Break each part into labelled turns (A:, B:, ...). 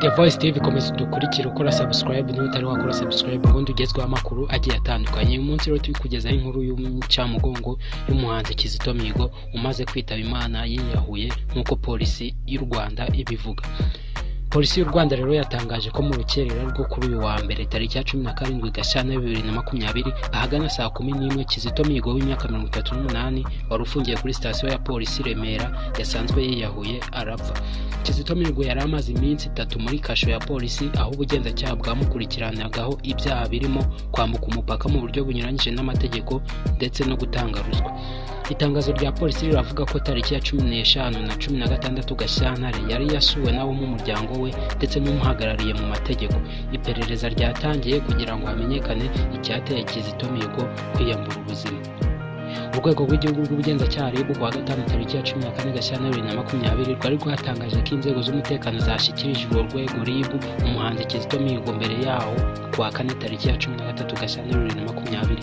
A: The Voice TV komeza dukurikira ukora subscribe n'utari wakora subscribe ubundi ugezweho amakuru agiye atandukanye. Uyu munsi rero tubikugezaho inkuru y'umucamugongo y'umuhanzi Kizito Mihigo umaze kwitaba Imana yiyahuye nk'uko polisi y'u Rwanda ibivuga. Polisi y'u Rwanda rero yatangaje ko mu rukerera rwo kuri uyu wa mbere tariki ya 17 Gashyantare 2020 ahagana saa 11 Kizito Mihigo w'imyaka 38 wari ufungiye kuri station ya polisi Remera yasanzwe yiyahuye arapfa. Kizito Mihigo yari amaze iminsi 3 muri kasho ya polisi aho ubugenzacyaha bwamukurikiranagaho ibyaha birimo kwambuka umupaka mu buryo bunyuranyije n'amategeko ndetse no gutanga ruswa. Itangazo rya polisi riravuga ko tariki ya 15 na 16 Gashyantare yari yasuwe nabo mu muryango we ndetse n'umuhagarariye mu mategeko. Iperereza ryatangiye kugira ngo hamenyekane icyateye Kizito Mihigo kwiyambura ubuzima. Urwego rw'igihugu rw'ubugenzacyaha RIB kuwa gatanu tariki ya 14 Gashyantare 2020 rwari rwatangaje ko inzego z'umutekano zashyikirijwe urwego RIB umuhanzi Kizito Mihigo mbere yaho kuwa kane tariki ya 13 Gashyantare 2020.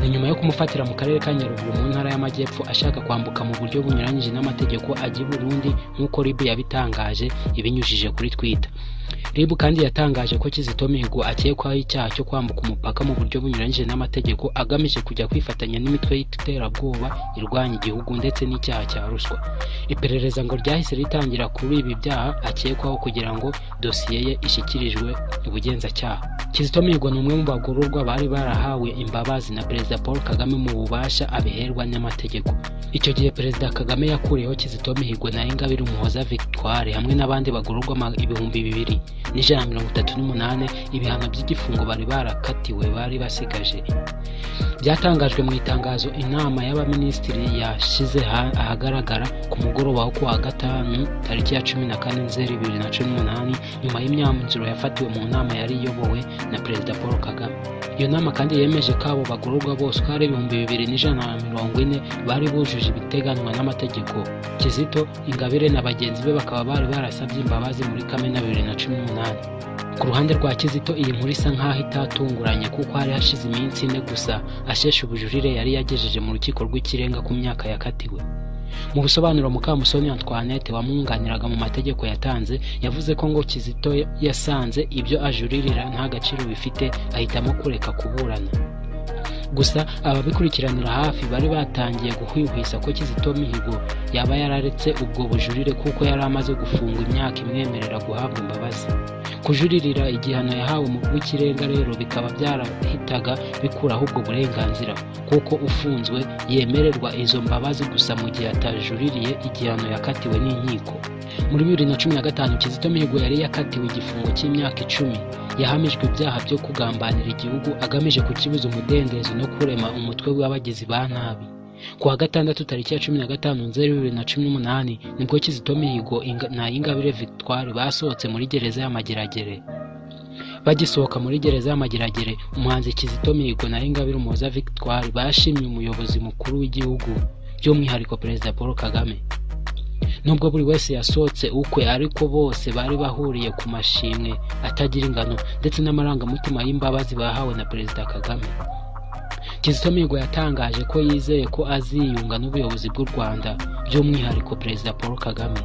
A: Ni nyuma yo kumufatira mu karere ka Nyaruguru mu ntara y'Amajyepfo ashaka kwambuka mu buryo bunyuranyije n'amategeko ajya i Burundi nk'uko RIB yabitangaje ibinyujije kuri Twitter. RIB kandi yatangaje ko Kizito Mihigo akekwaho icyaha cyo kwambuka umupaka mu buryo bunyuranyije n'amategeko agamije kujya kwifatanya n'imitwe y'iterabwoba irwanya igihugu ndetse n'icyaha cya ruswa. Iperereza ngo ryahise ritangira kuri ibi byaha akekwaho kugira ngo dosiye ye ishyikirijwe ubugenzacyaha. Kizito Mihigo ni umwe mu bagororwa bari barahawe imbabazi na Perezida Paul Kagame mu bubasha abiherwa n'amategeko. Icyo gihe Perezida Kagame yakuriyeho Kizito Mihigo na Ingabire Umuhoza Victoire hamwe n'abandi bagororwa 2,238 ibihano by'igifungo bari barakatiwe bari basigaje. Byatangajwe mu itangazo inama y'abaminisitiri yashize ahagaragara ku mugoroba wo kuwa gatanu tariki ya 14 Nzeri 2018 nyuma y'imyanzuro yafatiwe mu nama yari iyobowe na Perezida Paul Kagame. Iyo nama kandi yemeje ko abo bagororwa bose ari 2,140 bari bujuje ibiteganywa n'amategeko. Kizito, Ingabire na bagenzi be bakaba bari barasabye imbabazi muri Kamena 2018. Ku ruhande rwa Kizito iyi nkuru isa nkaho itatunguranye kuko hari hashize iminsi 4 gusa asheshe ubujurire yari yagejeje mu rukiko rw'ikirenga ku myaka yakatiwe. Mu busobanuro Mukamusoni Antoinette wamwunganiraga mu mategeko yatanze yavuze ko ngo Kizito yasanze ibyo ajuririra nta gaciro bifite ahitamo kureka kuburana. Gusa ababikurikiranira hafi bari batangiye guhwihwisa ko Kizito Mihigo yaba yararetse ubwo bujurire kuko yari amaze gufungwa imyaka imwemerera guhabwa imbabazi. Kujuririra igihano yahawe mu rw'ikirenga rero bikaba byarahitaga bikuraho ubwo burenganzira kuko ufunzwe yemererwa izo mbabazi gusa mu gihe atajuririye igihano yakatiwe n'inkiko. Muri 2015 Kizito Mihigo yari yakatiwe igifungo cy'imyaka 10 yahamijwe ibyaha byo kugambanira igihugu agamije kukibuza umudendezo no kurema umutwe w'abagizi ba nabi. Kuwa gatandatu tariki ya 15 Nzeri 2018 nibwo Kizito Mihigo na Ingabire Victoire basohotse muri gereza y'Amageragere. Bagisohoka muri gereza y'Amageragere umuhanzi Kizito Mihigo na Ingabire Umuhoza Victoire bashimye umuyobozi mukuru w'igihugu by'umwihariko Perezida Paul Kagame. Nubwo buri wese yasohotse ukwe ariko bose bari bahuriye ku mashimwe atagira ingano ndetse n'amarangamutima y'imbabazi bahawe na Perezida Kagame. Kizito Mihigo yatangaje ko yizeye ko aziyunga n'ubuyobozi bw'u Rwanda by'umwihariko Perezida Paul Kagame.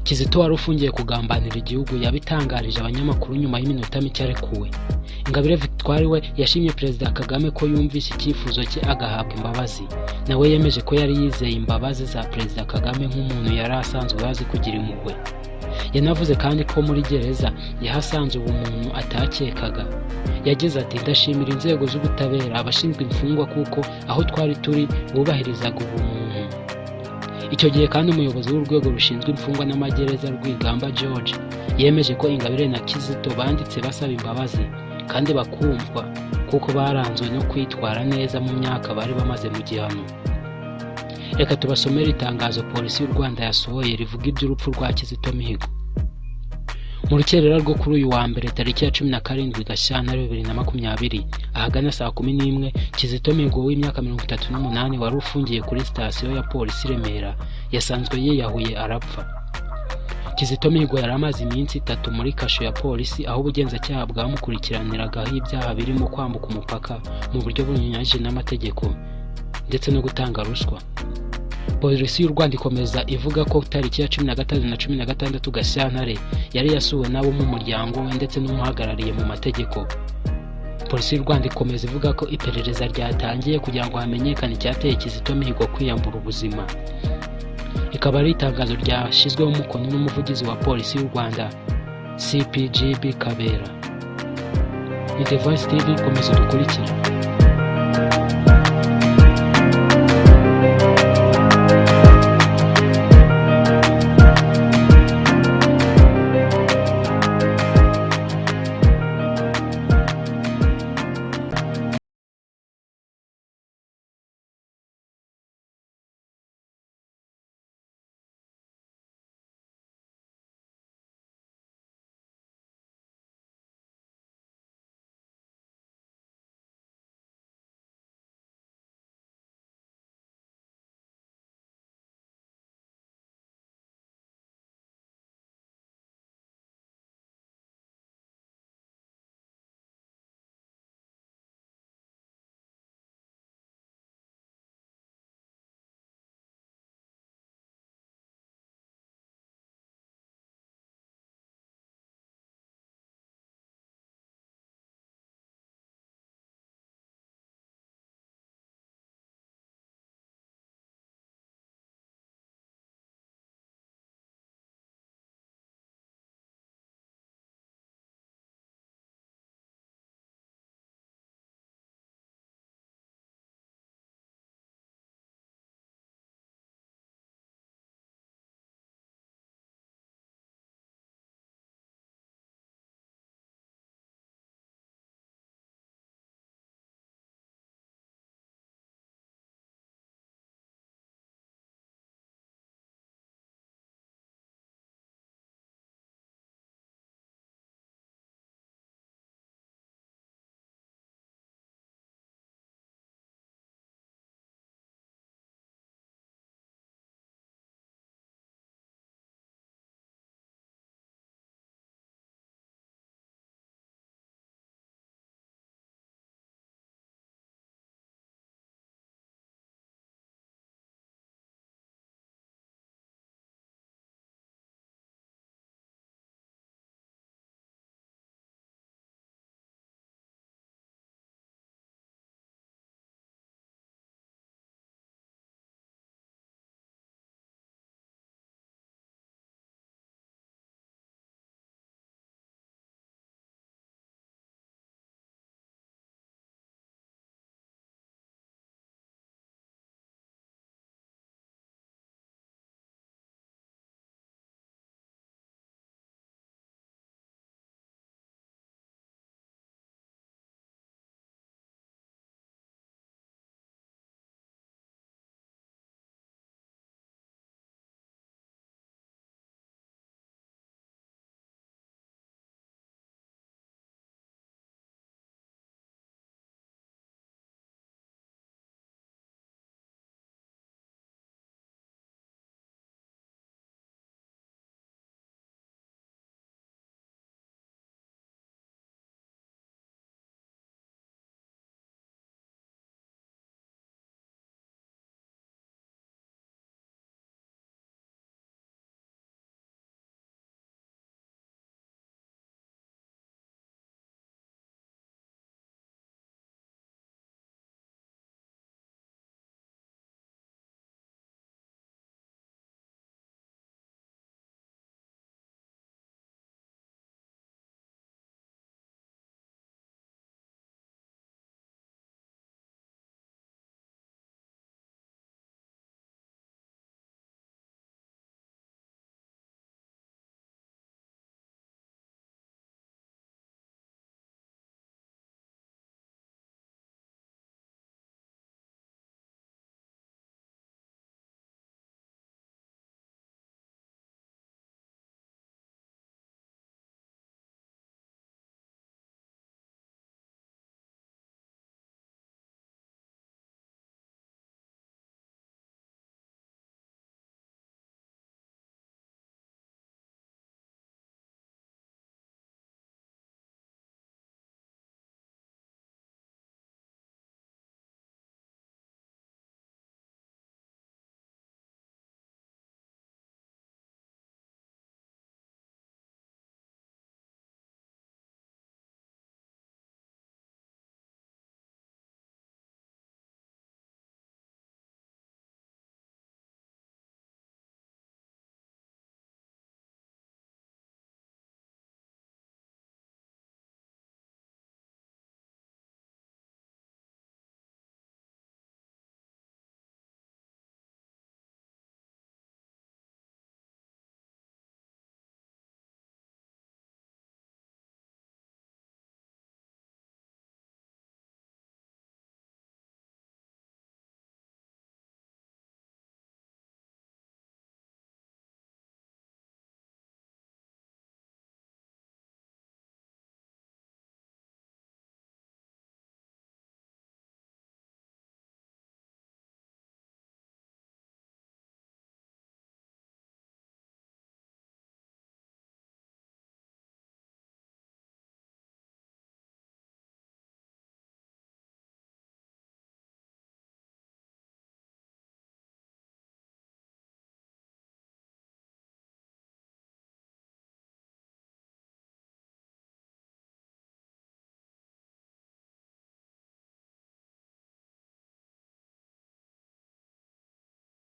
A: Kizito wari ufungiye kugambanira igihugu yabitangarije abanyamakuru nyuma y'iminota mike arekuwe. Ingabire Victoire we yashimye Perezida Kagame ko yumvise icyifuzo cye agahabwa imbabazi. Nawe yemeje ko yari yizeye imbabazi za Perezida Kagame nk'umuntu yari asanzwe azi kugira impuhwe. Yanavuze kandi ko muri gereza yahasanze ubumuntu atakekaga. Yagize ati ndashimira inzego z'ubutabera abashinzwe imfungwa kuko aho twari turi bubahirizaga ubumuntu. Icyo gihe kandi umuyobozi w'urwego rushinzwe imfungwa n'amagereza Rwigamba George yemeje ko Ingabire na Kizito banditse basaba imbabazi kandi bakumvwa kuko baranzwe no kwitwara neza mu myaka bari bamaze mu gihano. Reka tubasomere itangazo polisi y'u Rwanda yasohoye rivuga iby'urupfu rwa Kizito Mihigo. Mu rukerera rwo kuri uyu wa mbere tariki ya 17 Gashyantare 2020 ahagana saa 11 Kizito Mihigo w'imyaka 38 wari ufungiye kuri station ya polisi Remera yasanzwe yiyahuye arapfa. Kizito Mihigo yari amaze iminsi 3 muri kasho ya polisi aho ubugenzacyaha bwamukurikiraniragaho ibyaha birimo kwambuka umupaka mu buryo bunyuranyije n'amategeko ndetse no gutanga ruswa. Polisi y'u Rwanda ikomeza ivuga ko tariki ya 15 na 16 Gashyantare yari yasuwe n'abo mu muryango we ndetse n'umuhagarariye mu mategeko. Polisi y'u Rwanda ikomeza ivuga ko iperereza ryatangiye kugira ngo hamenyekane icyateye Kizito Mihigo kwiyambura ubuzima. Ikaba ari itangazo ryashyizweho umukono n'umuvugizi wa Polisi y'u Rwanda CPGB Kabera. Ni The Voice TV, komeza dukurikira.